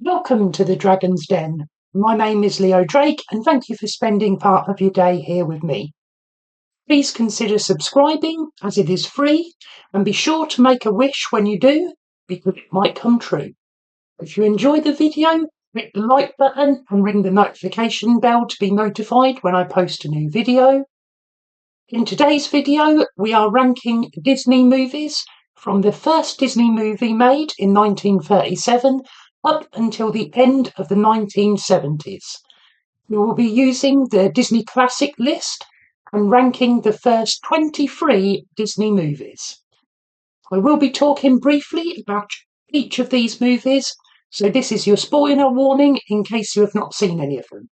Welcome to the Dragon's Den. My name is Leo Drake, and thank you for spending part of your day here with me. Please consider subscribing as it is free, and be sure to make a wish when you do, because it might come true. If you enjoy the video, click the like button and ring the notification bell to be notified when I post a new video. In today's video, we are ranking Disney movies from the first Disney movie made in 1937 up until the end of the 1970s. We will be using the Disney Classic list and ranking the first 23 Disney movies. I will be talking briefly about each of these movies, so this is your spoiler warning in case you have not seen any of them.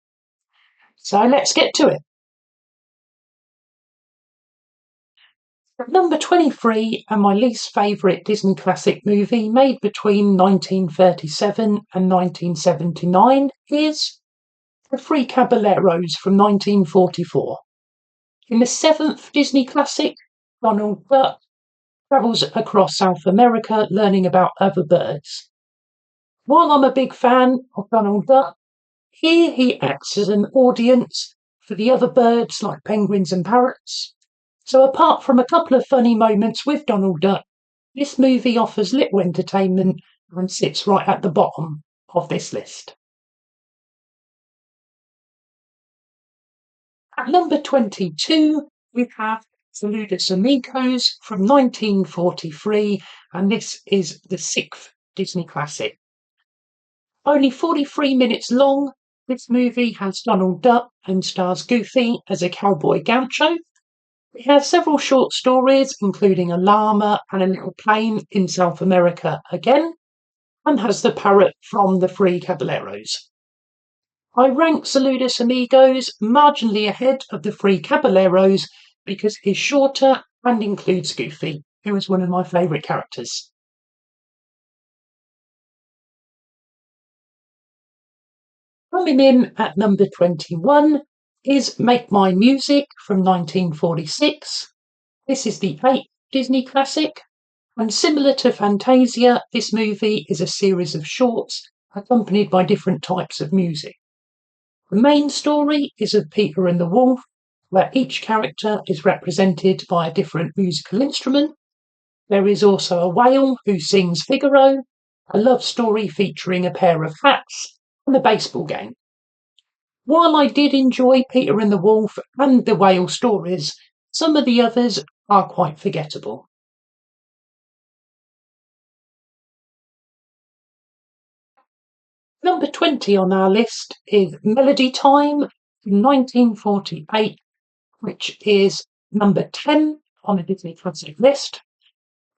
So let's get to it. Number 23, and my least favourite Disney classic movie made between 1937 and 1979, is The Three Caballeros from 1944. In the seventh Disney classic, Donald Duck travels across South America learning about other birds. While I'm a big fan of Donald Duck, here he acts as an audience for the other birds like penguins and parrots. So apart from a couple of funny moments with Donald Duck, this movie offers little entertainment and sits right at the bottom of this list. At number 22, we have Saludos Amigos from 1943, and this is the sixth Disney classic. Only 43 minutes long, this movie has Donald Duck and stars Goofy as a cowboy gaucho. It has several short stories, including a llama and a little plane in South America again, and has the parrot from The Three Caballeros. I rank Saludos Amigos marginally ahead of The Three Caballeros because it is shorter and includes Goofy, who is one of my favourite characters. Coming in at number 21 is Make My Music from 1946. This is the eighth Disney classic, and similar to Fantasia, this movie is a series of shorts accompanied by different types of music. The main story is of Peter and the Wolf, where each character is represented by a different musical instrument. There is also a whale who sings Figaro, a love story featuring a pair of hats, and a baseball game. While I did enjoy Peter and the Wolf and the whale stories, some of the others are quite forgettable. Number 20 on our list is Melody Time from 1948, which is number 10 on the Disney Classic list.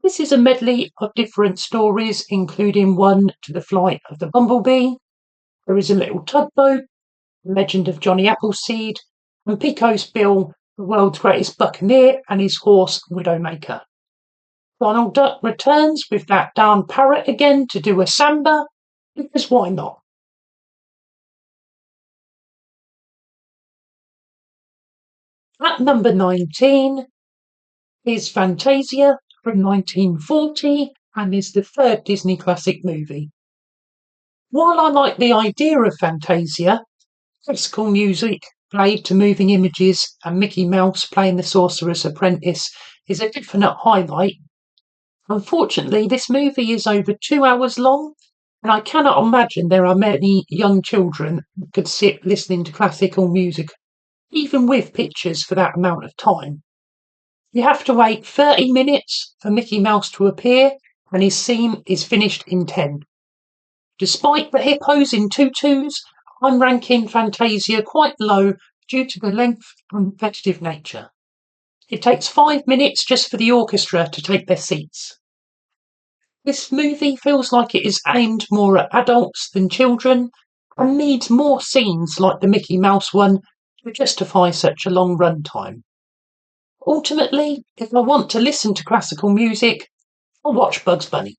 This is a medley of different stories, including one to the flight of the bumblebee. There is a little tugboat, the legend of Johnny Appleseed, and Pico's Bill, the world's greatest buccaneer, and his horse, Widowmaker. Donald Duck returns with that darn parrot again to do a samba, because why not? At number 19 is Fantasia from 1940 and is the third Disney classic movie. While I like the idea of Fantasia, classical music played to moving images and Mickey Mouse playing the Sorcerer's Apprentice is a definite highlight. Unfortunately, this movie is over 2 hours long, and I cannot imagine there are many young children who could sit listening to classical music, even with pictures, for that amount of time. You have to wait 30 minutes for Mickey Mouse to appear, and his scene is finished in 10. Despite the hippos in tutus, I'm ranking Fantasia quite low due to the length and repetitive nature. It takes 5 minutes just for the orchestra to take their seats. This movie feels like it is aimed more at adults than children and needs more scenes like the Mickey Mouse one to justify such a long runtime. Ultimately, if I want to listen to classical music, I'll watch Bugs Bunny.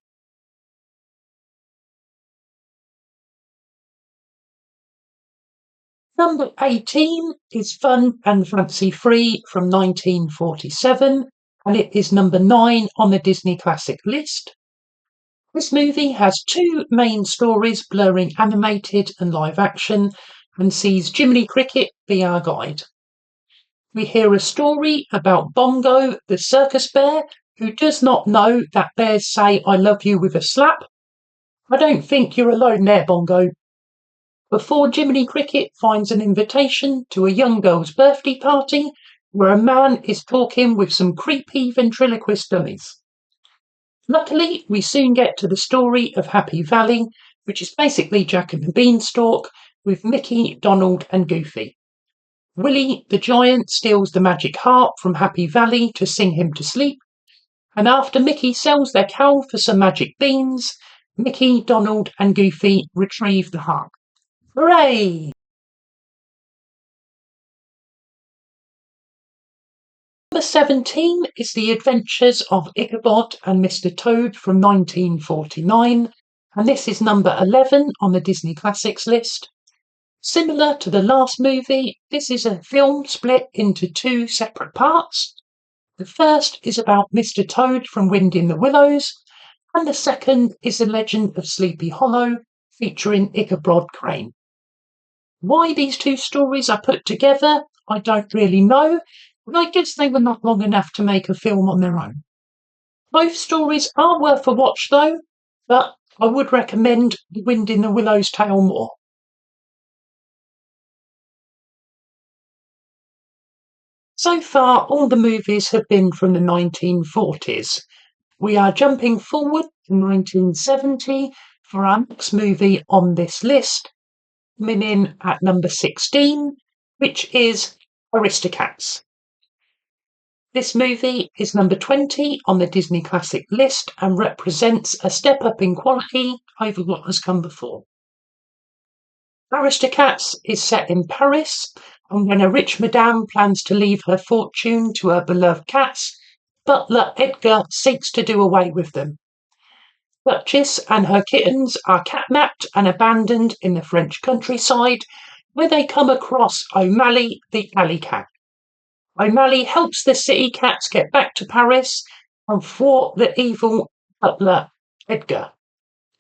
Number 18 is Fun and Fancy Free from 1947, and it is number 9 on the Disney Classic list. This movie has two main stories blurring animated and live action and sees Jiminy Cricket be our guide. We hear a story about Bongo, the circus bear, who does not know that bears say I love you with a slap. I don't think you're alone there, Bongo. Before Jiminy Cricket finds an invitation to a young girl's birthday party where a man is talking with some creepy ventriloquist dummies. Luckily, we soon get to the story of Happy Valley, which is basically Jack and the Beanstalk, with Mickey, Donald and Goofy. Willie the Giant steals the magic harp from Happy Valley to sing him to sleep, and after Mickey sells their cow for some magic beans, Mickey, Donald and Goofy retrieve the harp. Hooray! Number 17 is The Adventures of Ichabod and Mr. Toad from 1949, and this is number 11 on the Disney Classics list. Similar to the last movie, this is a film split into two separate parts. The first is about Mr. Toad from Wind in the Willows, and the second is The Legend of Sleepy Hollow, featuring Ichabod Crane. Why these two stories are put together, I don't really know, but I guess they were not long enough to make a film on their own. Both stories are worth a watch though, but I would recommend The Wind in the Willows tale more. So far, all the movies have been from the 1940s. We are jumping forward to 1970 for our next movie on this list, coming in at number 16, which is Aristocats. This movie is number 20 on the Disney Classic list and represents a step up in quality over what has come before. Aristocats is set in Paris, and when a rich madame plans to leave her fortune to her beloved cats, butler Edgar seeks to do away with them. Duchess and her kittens are catnapped and abandoned in the French countryside, where they come across O'Malley the alley cat. O'Malley helps the city cats get back to Paris and thwart the evil butler Edgar.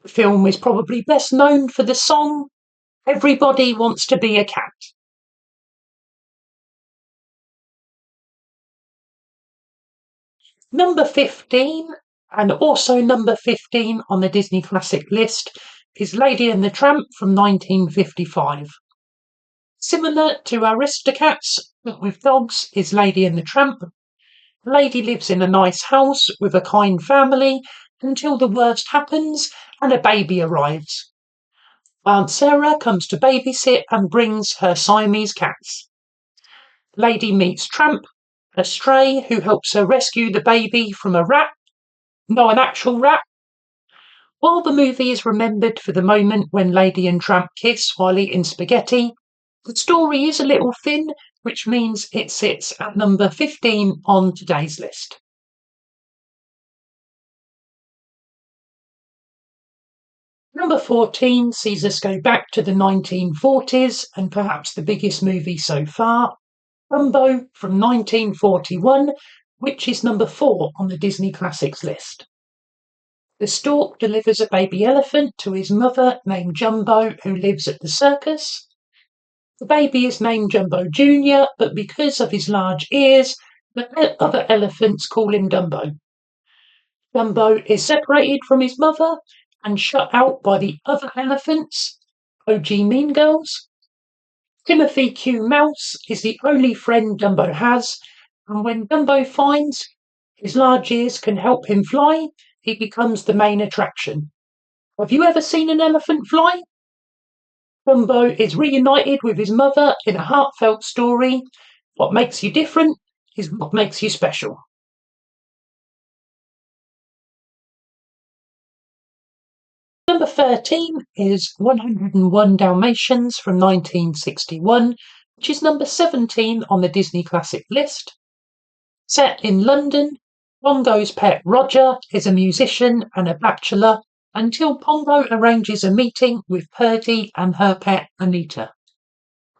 The film is probably best known for the song Everybody Wants to Be a Cat. Number 15, and also number 15 on the Disney Classic list, is Lady and the Tramp from 1955. Similar to Aristocats, but with dogs, is Lady and the Tramp. Lady lives in a nice house with a kind family until the worst happens and a baby arrives. Aunt Sarah comes to babysit and brings her Siamese cats. Lady meets Tramp, a stray who helps her rescue the baby from a rat. No, an actual rat. While the movie is remembered for the moment when Lady and Tramp kiss while eating spaghetti, the story is a little thin, which means it sits at number 15 on today's list. Number 14 sees us go back to the 1940s and perhaps the biggest movie so far, Dumbo from 1941, which is number 4 on the Disney Classics list. The stork delivers a baby elephant to his mother named Jumbo, who lives at the circus. The baby is named Jumbo Jr., but because of his large ears, the other elephants call him Dumbo. Dumbo is separated from his mother and shut out by the other elephants, OG Mean Girls. Timothy Q. Mouse is the only friend Dumbo has, and when Dumbo finds his large ears can help him fly, he becomes the main attraction. Have you ever seen an elephant fly? Dumbo is reunited with his mother in a heartfelt story. What makes you different is what makes you special. Number 13 is 101 Dalmatians from 1961, which is number 17 on the Disney Classic list. Set in London, Pongo's pet Roger is a musician and a bachelor until Pongo arranges a meeting with Purdy and her pet Anita.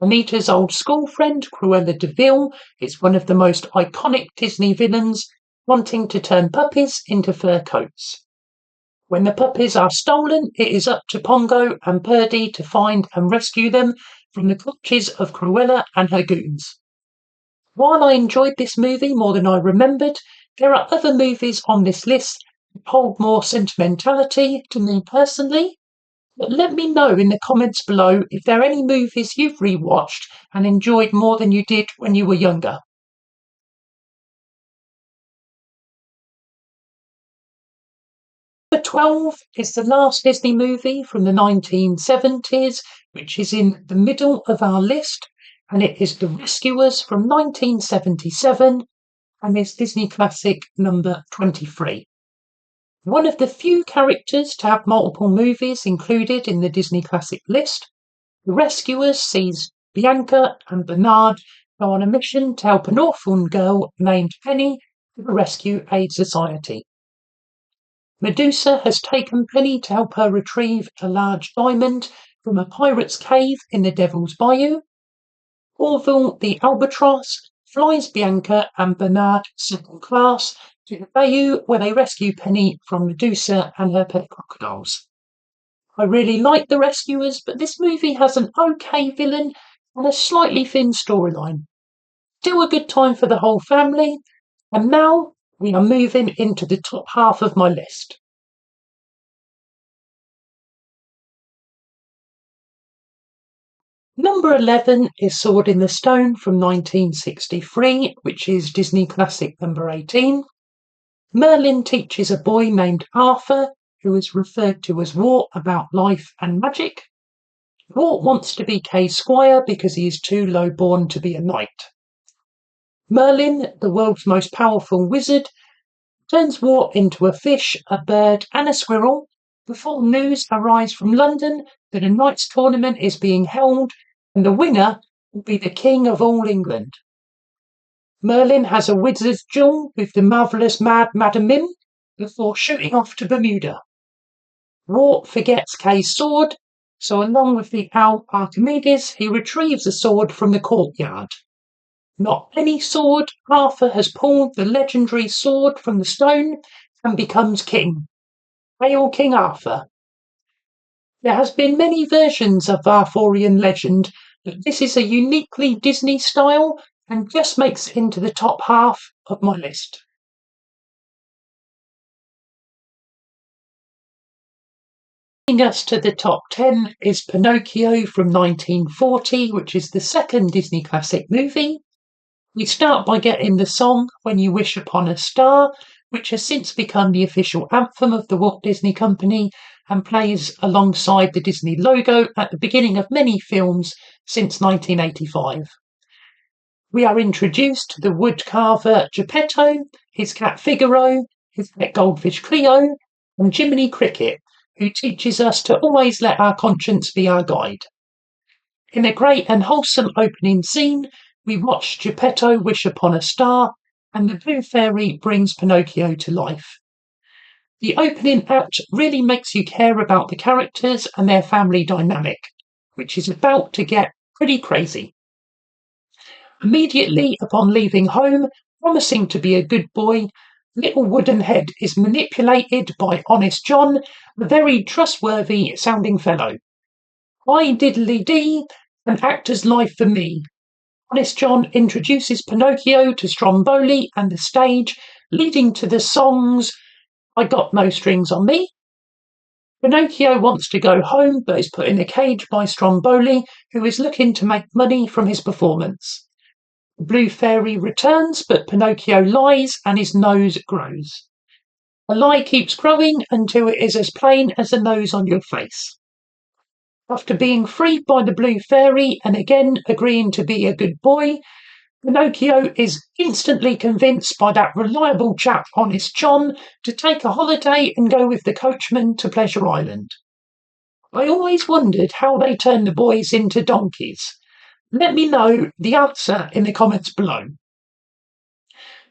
Anita's old school friend Cruella de Vil is one of the most iconic Disney villains, wanting to turn puppies into fur coats. When the puppies are stolen, it is up to Pongo and Purdy to find and rescue them from the clutches of Cruella and her goons. While I enjoyed this movie more than I remembered, there are other movies on this list that hold more sentimentality to me personally. But let me know in the comments below if there are any movies you've rewatched and enjoyed more than you did when you were younger. Number 12 is the last Disney movie from the 1970s, which is in the middle of our list, and it is The Rescuers from 1977 and is Disney Classic number 23. One of the few characters to have multiple movies included in the Disney Classic list, The Rescuers sees Bianca and Bernard go on a mission to help an orphan girl named Penny to the Rescue Aid Society. Medusa has taken Penny to help her retrieve a large diamond from a pirate's cave in the Devil's Bayou. Orville the albatross flies Bianca and Bernard second class to the bayou where they rescue Penny from Medusa and her pet crocodiles. I really like The Rescuers, but this movie has an okay villain and a slightly thin storyline. Still a good time for the whole family, and now we are moving into the top half of my list. Number 11 is Sword in the Stone from 1963, which is Disney Classic number 18. Merlin teaches a boy named Arthur, who is referred to as Wart, about life and magic. Wart wants to be Kay's squire because he is too low born to be a knight. Merlin, the world's most powerful wizard, turns Wart into a fish, a bird, and a squirrel before news arrives from London that a knight's tournament is being held and the winner will be the King of all England. Merlin has a wizard's duel with the marvellous Mad Madam Mim before shooting off to Bermuda. Wart forgets Kay's sword, so along with the owl Archimedes, he retrieves a sword from the courtyard. Not any sword, Arthur has pulled the legendary sword from the stone and becomes king. Hail King Arthur. There has been many versions of Arthurian legend, but this is a uniquely Disney style and just makes it into the top half of my list. Taking us to the top 10 is Pinocchio from 1940, which is the second Disney Classic movie. We start by getting the song When You Wish Upon a Star, which has since become the official anthem of the Walt Disney Company and plays alongside the Disney logo at the beginning of many films since 1985. We are introduced to the woodcarver Geppetto, his cat Figaro, his pet goldfish Cleo, and Jiminy Cricket, who teaches us to always let our conscience be our guide. In a great and wholesome opening scene, we watch Geppetto wish upon a star, and the Blue Fairy brings Pinocchio to life. The opening act really makes you care about the characters and their family dynamic, which is about to get pretty crazy. Immediately upon leaving home, promising to be a good boy, Little Woodenhead is manipulated by Honest John, a very trustworthy sounding fellow. Why diddly dee, an actor's life for me. Honest John introduces Pinocchio to Stromboli and the stage, leading to the songs I Got No Strings on Me. Pinocchio wants to go home but is put in a cage by Stromboli, who is looking to make money from his performance. The Blue Fairy returns, but Pinocchio lies and his nose grows. A lie keeps growing until it is as plain as a nose on your face. After being freed by the Blue Fairy and again agreeing to be a good boy, Pinocchio is instantly convinced by that reliable chap Honest John to take a holiday and go with the coachman to Pleasure Island. I always wondered how they turn the boys into donkeys. Let me know the answer in the comments below.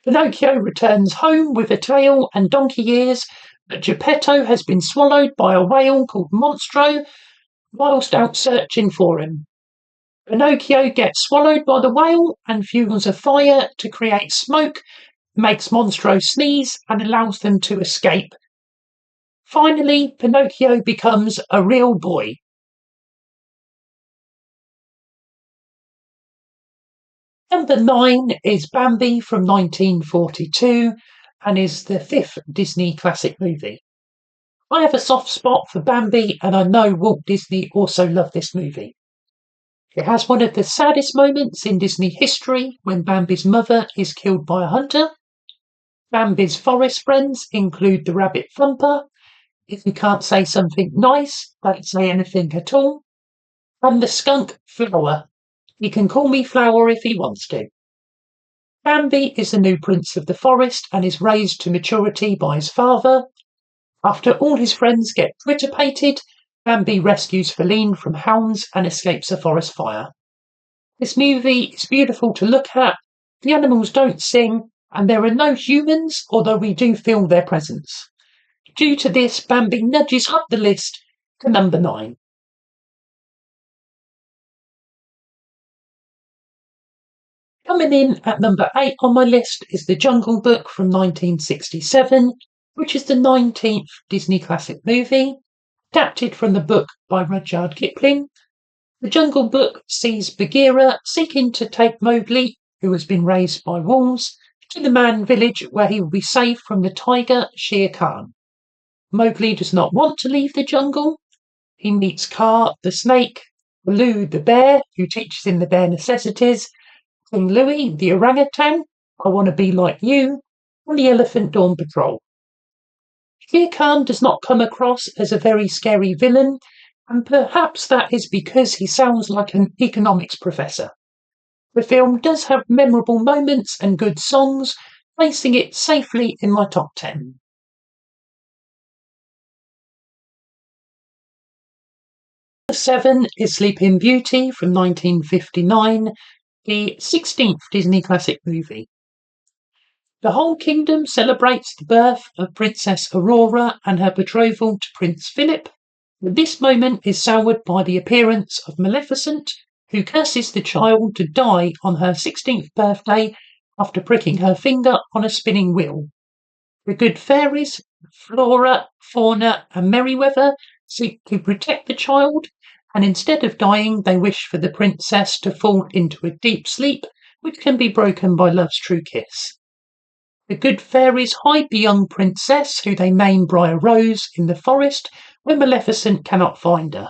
Pinocchio returns home with a tail and donkey ears, but Geppetto has been swallowed by a whale called Monstro whilst out searching for him. Pinocchio gets swallowed by the whale and fuels a fire to create smoke, makes Monstro sneeze and allows them to escape. Finally, Pinocchio becomes a real boy. Number 9 is Bambi from 1942 and is the 5th Disney classic movie. I have a soft spot for Bambi, and I know Walt Disney also loved this movie. It has one of the saddest moments in Disney history when Bambi's mother is killed by a hunter. Bambi's forest friends include the rabbit Thumper. If you can't say something nice, don't say anything at all. And the skunk Flower. He can call me Flower if he wants to. Bambi is the new prince of the forest and is raised to maturity by his father. After all his friends get twitterpated, Bambi rescues Feline from hounds and escapes a forest fire. This movie is beautiful to look at. The animals don't sing, and there are no humans, although we do feel their presence. Due to this, Bambi nudges up the list to number 9. Coming in at number 8 on my list is The Jungle Book from 1967, which is the 19th Disney classic movie, adapted from the book by Rudyard Kipling. The Jungle Book sees Bagheera seeking to take Mowgli, who has been raised by wolves, to the man village where he will be safe from the tiger Shere Khan. Mowgli does not want to leave the jungle. He meets Kaa the snake, Baloo the bear, who teaches him the bare necessities, King Louie the orangutan, I want to be like you, and the Elephant Dawn Patrol. Shere Khan does not come across as a very scary villain, and perhaps that is because he sounds like an economics professor. The film does have memorable moments and good songs, placing it safely in my top 10. Number 7 is Sleeping Beauty from 1959, the 16th Disney classic movie. The whole kingdom celebrates the birth of Princess Aurora and her betrothal to Prince Philip. But this moment is soured by the appearance of Maleficent, who curses the child to die on her 16th birthday after pricking her finger on a spinning wheel. The good fairies, Flora, Fauna, and Merryweather seek to protect the child, and instead of dying, they wish for the princess to fall into a deep sleep, which can be broken by love's true kiss. The good fairies hide the young princess, who they name Briar Rose, in the forest where Maleficent cannot find her.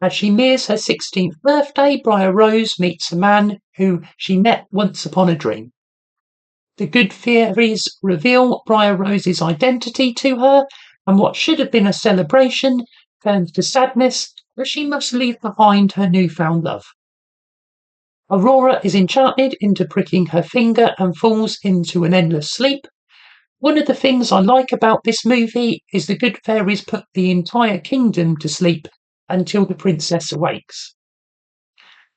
As she nears her 16th birthday, Briar Rose meets a man who she met once upon a dream. The good fairies reveal Briar Rose's identity to her, and what should have been a celebration turns to sadness as she must leave behind her newfound love. Aurora is enchanted into pricking her finger and falls into an endless sleep. One of the things I like about this movie is the good fairies put the entire kingdom to sleep until the princess awakes.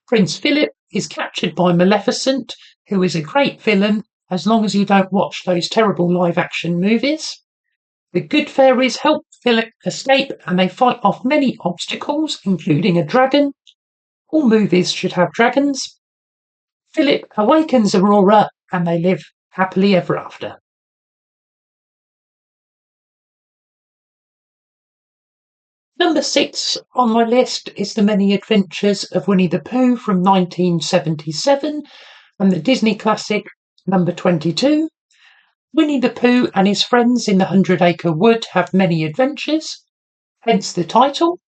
Prince Philip is captured by Maleficent, who is a great villain as long as you don't watch those terrible live-action movies. The good fairies help Philip escape and they fight off many obstacles, including a dragon. All movies should have dragons. Philip awakens Aurora and they live happily ever after. Number 6 on my list is The Many Adventures of Winnie the Pooh from 1977 and the Disney classic number 22. Winnie the Pooh and his friends in the 100-Acre Wood have many adventures, hence the title.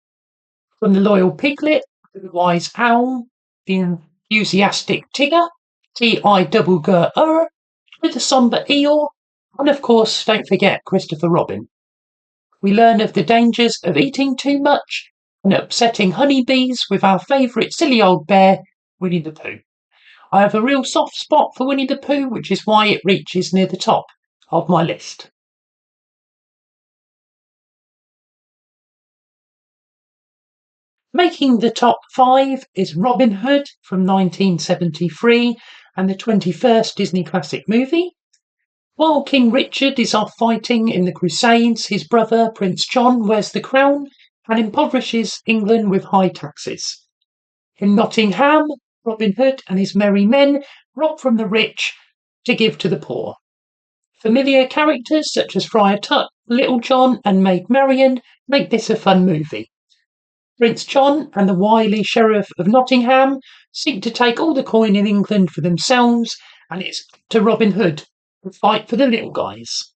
From the loyal piglet, to the wise owl, the enthusiastic Tigger, T-I-double-G-R, to the sombre Eeyore, and of course, don't forget Christopher Robin. We learn of the dangers of eating too much and upsetting honeybees with our favourite silly old bear, Winnie the Pooh. I have a real soft spot for Winnie the Pooh, which is why it reaches near the top of my list. Making the top 5 is Robin Hood from 1973 and the 21st Disney classic movie. While King Richard is off fighting in the Crusades, his brother Prince John wears the crown and impoverishes England with high taxes. In Nottingham, Robin Hood and his merry men rob from the rich to give to the poor. Familiar characters such as Friar Tuck Little John and Maid Marian make this a fun movie. Prince John and the wily Sheriff of Nottingham seek to take all the coin in England for themselves, and it's to Robin Hood to fight for the little guys.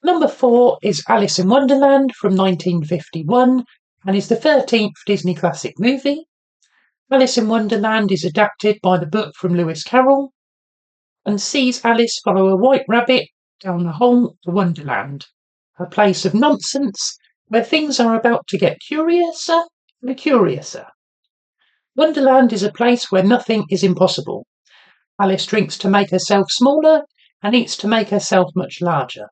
Number 4 is Alice in Wonderland from 1951 and is the 13th Disney classic movie. Alice in Wonderland is adapted by the book from Lewis Carroll and sees Alice follow a white rabbit down the hole to Wonderland, a place of nonsense where things are about to get curiouser and curiouser. Wonderland is a place where nothing is impossible. Alice drinks to make herself smaller and eats to make herself much larger.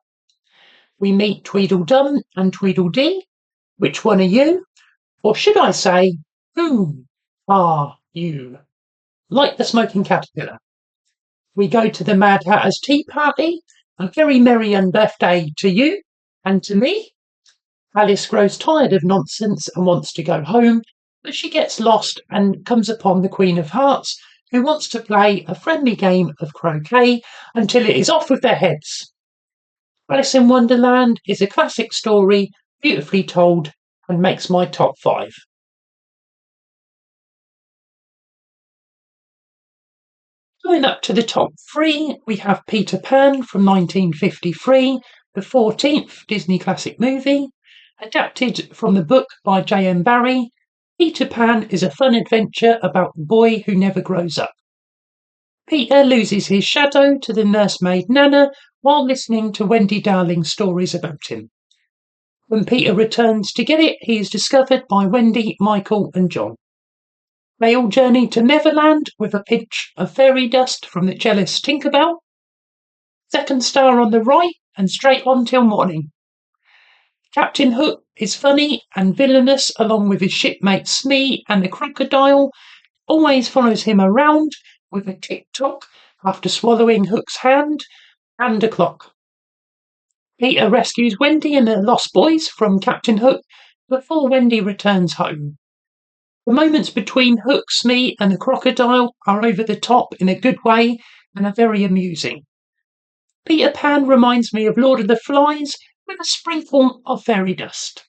We meet Tweedledum and Tweedledee. Which one are you? Or should I say, who are you? Like the smoking caterpillar. We go to the Mad Hatter's tea party. A very merry birthday to you and to me. Alice grows tired of nonsense and wants to go home, but she gets lost and comes upon the Queen of Hearts, who wants to play a friendly game of croquet until it is off with their heads. Alice in Wonderland is a classic story, beautifully told, and makes my top 5. Going up to the top 3, we have Peter Pan from 1953, the 14th Disney classic movie. Adapted from the book by J.M. Barrie, Peter Pan is a fun adventure about the boy who never grows up. Peter loses his shadow to the nursemaid Nana while listening to Wendy Darling's stories about him. When Peter returns to get it, he is discovered by Wendy, Michael and John. They all journey to Neverland with a pinch of fairy dust from the jealous Tinkerbell. Second star on the right and straight on till morning. Captain Hook is funny and villainous along with his shipmate Smee, and the crocodile always follows him around with a tick-tock after swallowing Hook's hand and a clock. Peter rescues Wendy and the Lost Boys from Captain Hook before Wendy returns home. The moments between Hook, Smee and the crocodile are over the top in a good way and are very amusing. Peter Pan reminds me of Lord of the Flies with a sprinkle of fairy dust.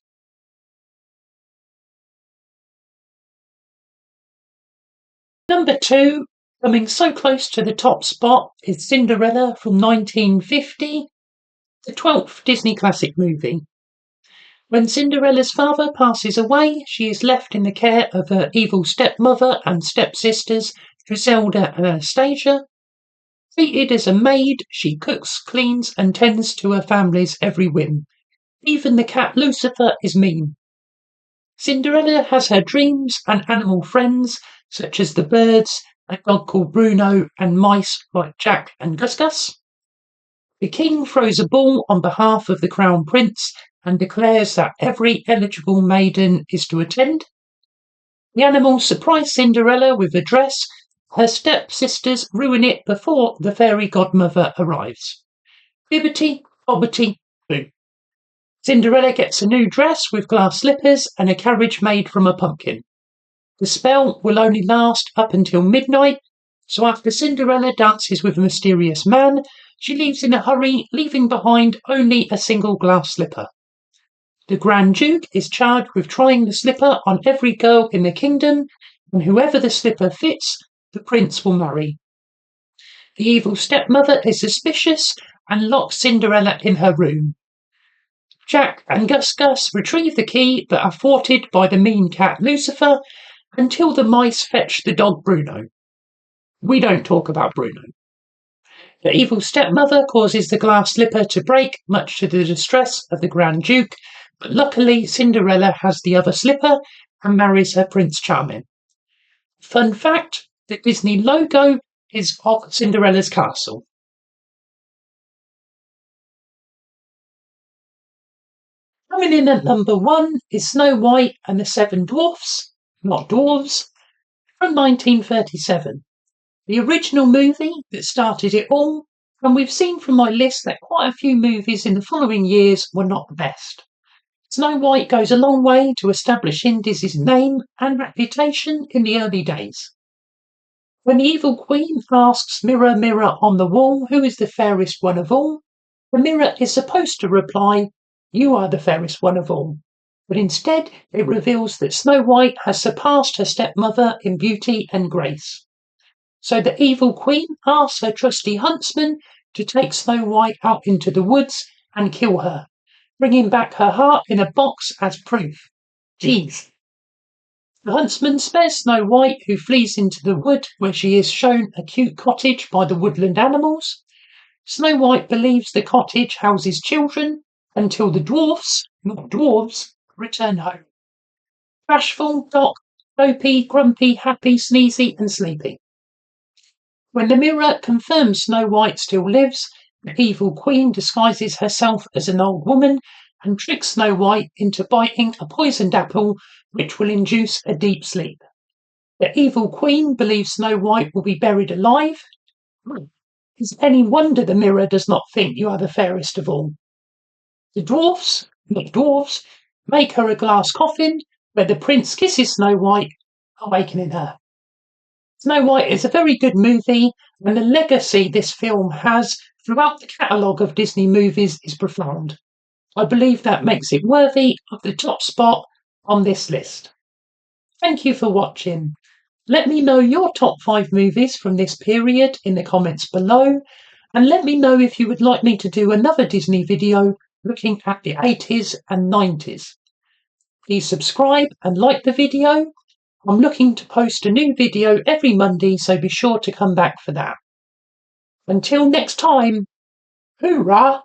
Number 2, coming so close to the top spot, is Cinderella from 1950, the 12th Disney classic movie. When Cinderella's father passes away, she is left in the care of her evil stepmother and stepsisters, Griselda and Anastasia. Treated as a maid, she cooks, cleans and tends to her family's every whim. Even the cat Lucifer is mean. Cinderella has her dreams and animal friends, such as the birds, a dog called Bruno, and mice like Jack and Gus Gus. The king throws a ball on behalf of the crown prince and declares that every eligible maiden is to attend. The animals surprise Cinderella with a dress. Her stepsisters ruin it before the fairy godmother arrives. Bibbity, bobbity, boo. Cinderella gets a new dress with glass slippers and a carriage made from a pumpkin. The spell will only last up until midnight, so after Cinderella dances with a mysterious man, she leaves in a hurry, leaving behind only a single glass slipper. The Grand Duke is charged with trying the slipper on every girl in the kingdom, and whoever the slipper fits, the prince will marry. The evil stepmother is suspicious and locks Cinderella in her room. Jack and Gus Gus retrieve the key but are thwarted by the mean cat Lucifer until the mice fetch the dog Bruno. We don't talk about Bruno. The evil stepmother causes the glass slipper to break, much to the distress of the Grand Duke, but luckily Cinderella has the other slipper and marries her Prince Charming. Fun fact, the Disney logo is of Cinderella's castle. Coming in at number 1 is Snow White and the Seven Dwarfs, not dwarves, from 1937. The original movie that started it all, and we've seen from my list that quite a few movies in the following years were not the best. Snow White goes a long way to establishing Disney's name and reputation in the early days. When the evil queen asks Mirror, mirror on the wall, who is the fairest one of all? The mirror is supposed to reply, you are the fairest one of all. But instead, it reveals that Snow White has surpassed her stepmother in beauty and grace. So the evil queen asks her trusty huntsman to take Snow White out into the woods and kill her, bringing back her heart in a box as proof. Jeez. The huntsman spares Snow White, who flees into the wood where she is shown a cute cottage by the woodland animals. Snow White believes the cottage houses children until the dwarfs, not dwarves, return home. Bashful, Doc, dopey, grumpy, happy, sneezy, and sleepy. When the mirror confirms Snow White still lives, the evil queen disguises herself as an old woman and tricks Snow White into biting a poisoned apple, which will induce a deep sleep. The evil queen believes Snow White will be buried alive. Is any wonder the mirror does not think you are the fairest of all. The dwarfs, not dwarves, make her a glass coffin where the prince kisses Snow White, awakening her. Snow White is a very good movie, and the legacy this film has throughout the catalogue of Disney movies is profound. I believe that makes it worthy of the top spot on this list. Thank you for watching. Let me know your top 5 movies from this period in the comments below, and let me know if you would like me to do another Disney video looking at the 80s and 90s. Please subscribe and like the video. I'm looking to post a new video every Monday, so be sure to come back for that. Until next time, hoorah!